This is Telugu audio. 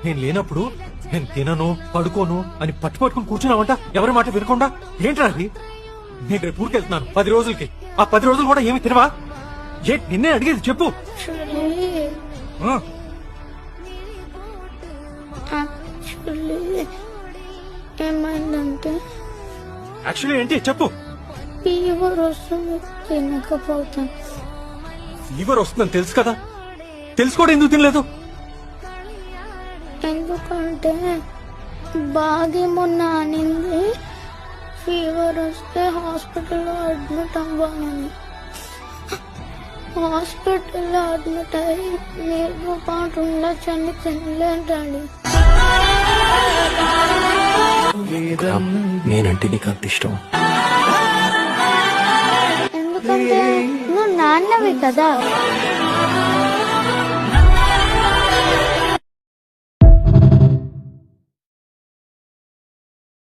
నేను లేనప్పుడు నేను తినను పడుకోను అని పట్టుకుని కూర్చున్నావంట ఎవరి మాట వినకుండా. ఏంట్రా అది? నేను రేపు ఊరికెళ్తున్నాను 10 రోజులకి. ఆ 10 రోజులు కూడా ఏమి తినవా? నిన్నే అడిగేది చెప్పు. ఆ, ఏమైందంటే యాక్చువల్లీ ఏంటి చెప్పు. ఫీవర్ వస్తుంది, తినకపోతాను. ఫీవర్ వస్తుందని తెలుసు కదా, తెలుసుకోవడం ఎందుకు తినలేదు? ఎందుకంటే బాగా మొన్న అనింది ఫీవర్ వస్తే హాస్పిటల్లో అడ్మిట్ అవ్వాలని. హాస్పిటల్లో అడ్మిట్ అయ్యి నీతో పాటు ఉండొచ్చని తినలేంటండి. నేనంటే నీకు అంత ఇష్టం. ఎందుకంటే నువ్వు నాన్నవి కదా.